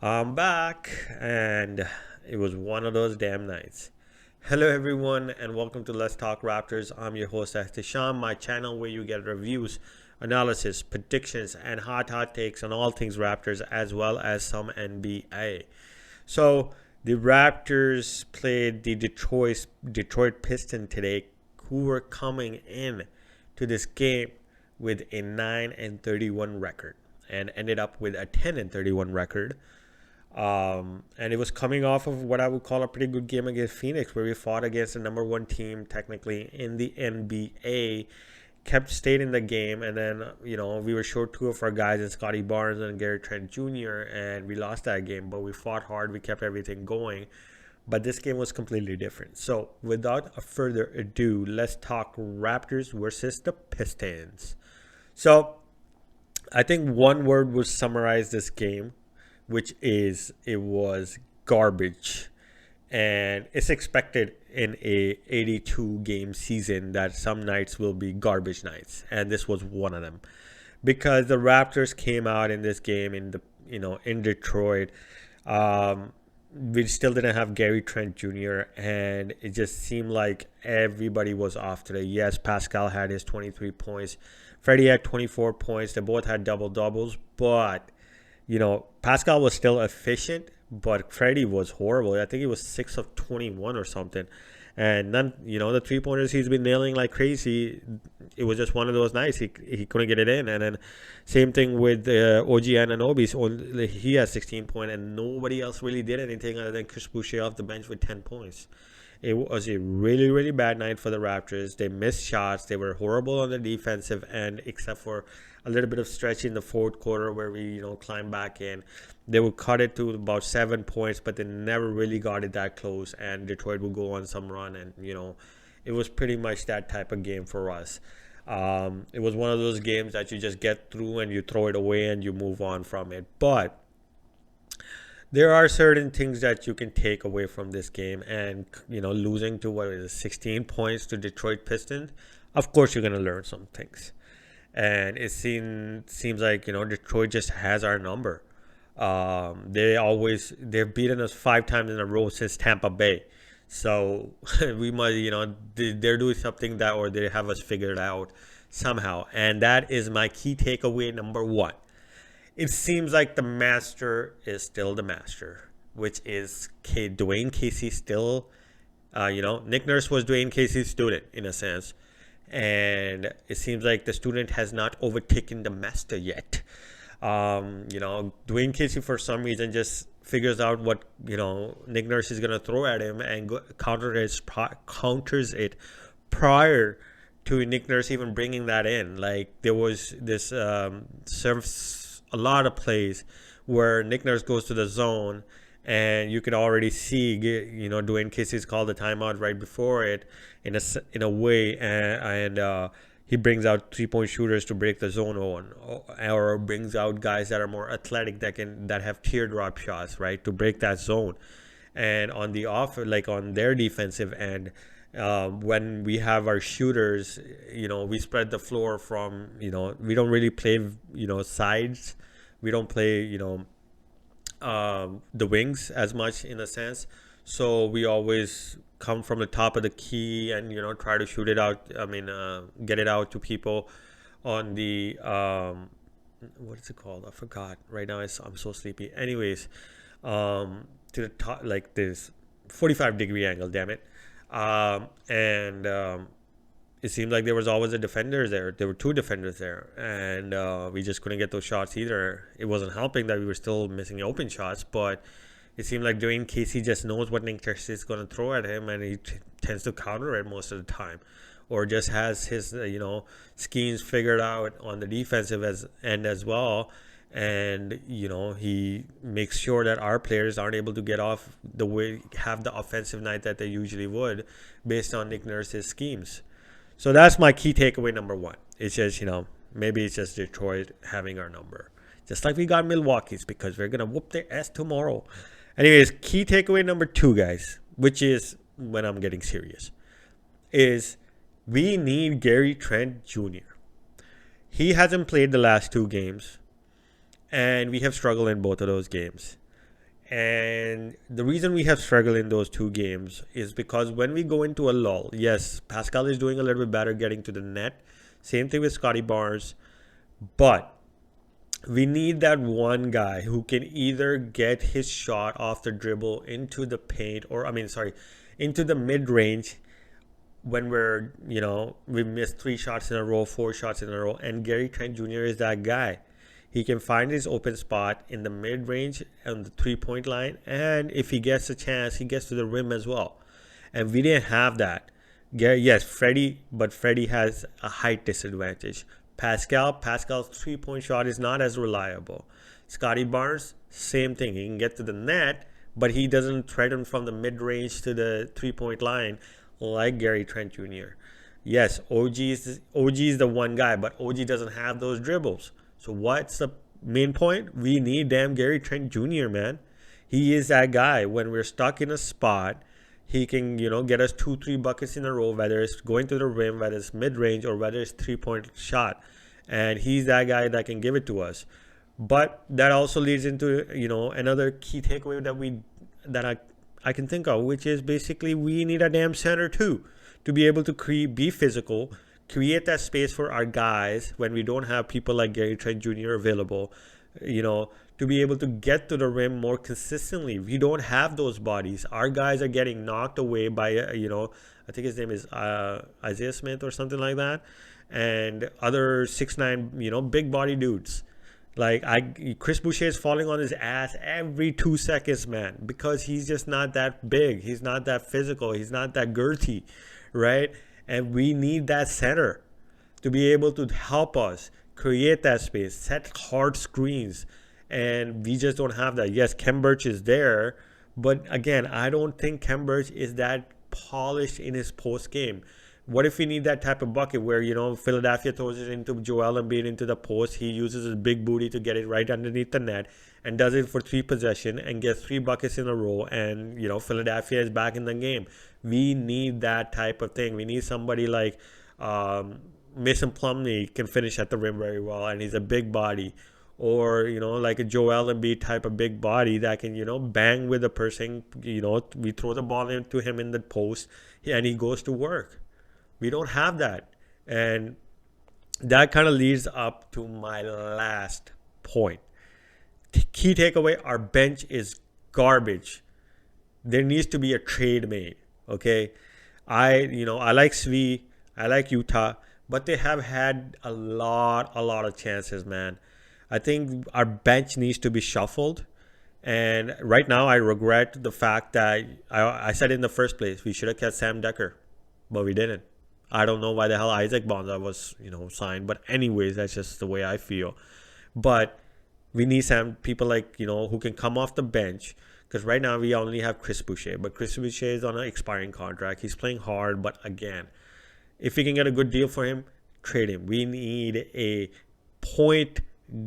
I'm back, and it was one of those damn nights. Hello, everyone, and welcome to Let's Talk Raptors. I'm your host, Ahtisham, my channel where you get reviews, analysis, predictions, and hot takes on all things Raptors, as well as some NBA. So, the Raptors played the Detroit Pistons today, who were coming in to this game with a 9-31 record and ended up with a 10-31 record. And it was coming off of what I would call a pretty good game against Phoenix, where we fought against the number one team technically in the NBA, stayed in the game, and then we were short two of our guys in Scotty Barnes and Gary Trent Jr. and we lost that game, but we fought hard, we kept everything going. But this game was completely different. So without further ado, let's talk Raptors versus the Pistons. So I think one word would summarize this game, which is it was garbage. And it's expected in a 82 game season that some nights will be garbage nights, and this was one of them because the Raptors came out in this game in Detroit. We still didn't have Gary Trent Jr. and it just seemed like everybody was off today. Yes, Pascal had his 23 points. Freddie had 24 points. They both had double doubles, but Pascal was still efficient, but Freddie was horrible. I think he was 6 of 21 or something. And then, the three pointers he's been nailing like crazy. It was just one of those nights. He couldn't get it in. And then, same thing with OG Anunoby. So he has 16 points, and nobody else really did anything other than Chris Boucher off the bench with 10 points. It was a really, really bad night for the Raptors. They missed shots. They were horrible on the defensive end, except for a little bit of stretch in the fourth quarter where we, climbed back in. They would cut it to about 7 points, but they never really got it that close. And Detroit would go on some run, and it was pretty much that type of game for us. It was one of those games that you just get through and you throw it away and you move on from it. But there are certain things that you can take away from this game, and losing to 16 points to Detroit Pistons, of course you're going to learn some things. And it seems like Detroit just has our number. They've beaten us 5 times in a row since Tampa Bay, so we must they're doing something that, or they have us figured out somehow. And that is my key takeaway number one. It seems like the master is still the master, which is Dwayne Casey still. Nick Nurse was Dwayne Casey's student in a sense, and it seems like the student has not overtaken the master yet. Dwayne Casey for some reason just figures out what Nick Nurse is gonna throw at him and counters it prior to Nick Nurse even bringing that in. Like there was this a lot of plays where Nick Nurse goes to the zone, and you could already see, Dwayne Casey's called the timeout right before it in a way, and he brings out 3-point shooters to break the zone on, or brings out guys that are more athletic that have teardrop shots, right, to break that zone. And on the on their defensive end, when we have our shooters, we spread the floor from, we don't really play, sides. We don't play, the wings as much in a sense. So we always come from the top of the key and, try to shoot it out. Get it out to people on the, what is it called? I forgot. Right now I'm so sleepy. Anyways, to the top, like this 45-degree angle, damn it. And it seemed like there was always a defender there. There were two defenders there, and we just couldn't get those shots either. It wasn't helping that we were still missing open shots, but it seemed like Dwayne Casey just knows what Nick Nurse is going to throw at him, and he tends to counter it most of the time, or just has his schemes figured out on the defensive end as well. And he makes sure that our players aren't able to get off the way, have the offensive night that they usually would, based on Nick Nurse's schemes. So that's my key takeaway number one. It's just, maybe it's just Detroit having our number. Just like we got Milwaukee's, because we're going to whoop their ass tomorrow. Anyways, key takeaway number two, guys, which is when I'm getting serious, is we need Gary Trent Jr. He hasn't played the last 2 games, and we have struggled in both of those games. And the reason we have struggled in those two games is because when we go into a lull, yes, Pascal is doing a little bit better getting to the net. Same thing with Scotty Barnes. But we need that one guy who can either get his shot off the dribble into the paint, or, I mean, sorry, into the mid range when we missed 3 shots in a row, 4 shots in a row. And Gary Trent Jr. is that guy. He can find his open spot in the mid range on the 3 point line. And if he gets a chance, he gets to the rim as well. And we didn't have that. Yes, Freddie has a height disadvantage. Pascal's 3 point shot is not as reliable. Scotty Barnes, same thing. He can get to the net, but he doesn't threaten from the mid range to the 3 point line like Gary Trent Jr. Yes, OG is the one guy, but OG doesn't have those dribbles. So what's the main point? We need damn Gary Trent Jr., man. He is that guy. When we're stuck in a spot, he can, get us 2-3 buckets in a row, whether it's going to the rim, whether it's mid-range, or whether it's 3 point shot. And he's that guy that can give it to us. But that also leads into, another key takeaway that I can think of, which is basically we need a damn center too, to be able to be physical, create that space for our guys when we don't have people like Gary Trent Jr. available, to be able to get to the rim more consistently. We don't have those bodies. Our guys are getting knocked away by, I think his name is Isaiah Smith or something like that, and other 6'9", big body dudes. Like Chris Boucher is falling on his ass every 2 seconds, man, because he's just not that big. He's not that physical. He's not that girthy, right? And we need that center to be able to help us create that space, set hard screens. And we just don't have that. Yes, Kem Birch is there, but again, I don't think Kem Birch is that polished in his post game. What if we need that type of bucket where, Philadelphia throws it into Joel Embiid into the post, he uses his big booty to get it right underneath the net and does it for 3 possessions and gets 3 buckets in a row, and, Philadelphia is back in the game. We need that type of thing. We need somebody like Mason Plumlee can finish at the rim very well, and he's a big body. Or, like a Joel Embiid type of big body that can, bang with a person. We throw the ball into him in the post and he goes to work. We don't have that. And that kind of leads up to my last point. Key takeaway, our bench is garbage. There needs to be a trade made. Okay. I like Svi, I like Utah, but they have had a lot of chances, man. I think our bench needs to be shuffled. And right now I regret the fact that I said in the first place, we should have kept Sam Decker, but we didn't. I don't know why the hell Isaac Bonza was, signed. But anyways, that's just the way I feel. But we need some people like, who can come off the bench. Because right now we only have Chris Boucher. But Chris Boucher is on an expiring contract. He's playing hard. But again, if we can get a good deal for him, trade him. We need a point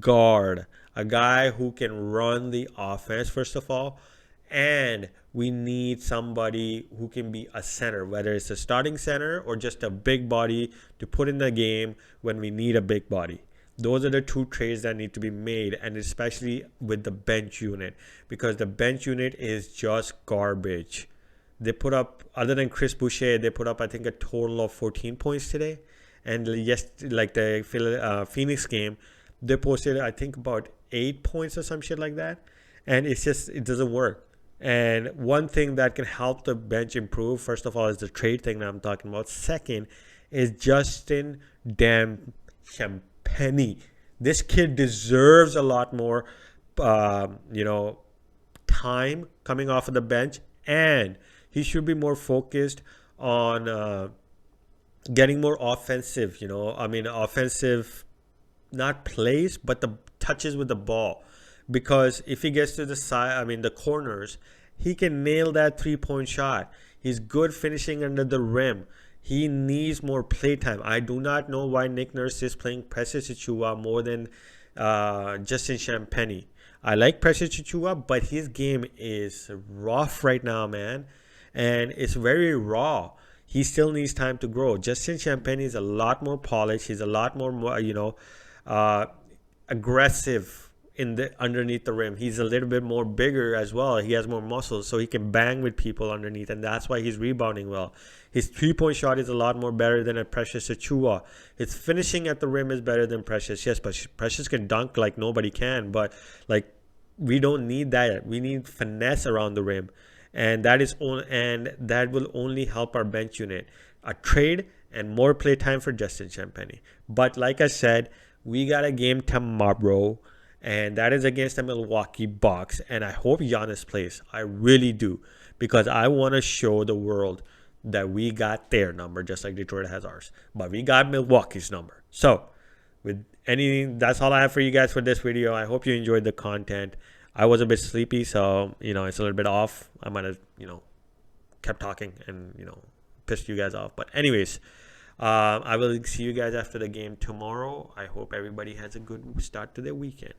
guard. A guy who can run the offense, first of all. And we need somebody who can be a center, whether it's a starting center or just a big body to put in the game when we need a big body. Those are the two trades that need to be made, and especially with the bench unit, because the bench unit is just garbage. They put up, other than Chris Boucher, they put up, I think, a total of 14 points today. And yes, like the Phoenix game, they posted, I think, about 8 points or some shit like that. And it doesn't work. And one thing that can help the bench improve, first of all, is the trade thing that I'm talking about. Second is Justin damn Champagnie. This kid deserves a lot more, time coming off of the bench. And he should be more focused on getting more offensive, offensive, not plays, but the touches with the ball. Because if he gets to the side, the corners, he can nail that 3-point shot. He's good finishing under the rim. He needs more playtime. I do not know why Nick Nurse is playing Precious Achiuwa more than Justin Champagnie. I like Precious Achiuwa, but his game is rough right now, man. And it's very raw. He still needs time to grow. Justin Champagnie is a lot more polished. He's a lot more, aggressive in the underneath the rim. He's a little bit more bigger as well. He has more muscles, so he can bang with people underneath, and that's why he's rebounding well. His 3-point shot is a lot more better than a Precious Achua. His finishing at the rim is better than Precious. Yes, but Precious can dunk like nobody can, but like we don't need that. We need finesse around the rim, and that will only help our bench unit. A trade and more play time for Justin Champagny. But like I said, we got a game tomorrow, and that is against the Milwaukee Bucks. And I hope Giannis plays. I really do, because I want to show the world that we got their number just like Detroit has ours. But we got Milwaukee's number. So with anything, that's all I have for you guys for this video. I hope you enjoyed the content. I was a bit sleepy, so it's a little bit off. I might have kept talking and pissed you guys off. But anyways, I will see you guys after the game tomorrow. I hope everybody has a good start to their weekend.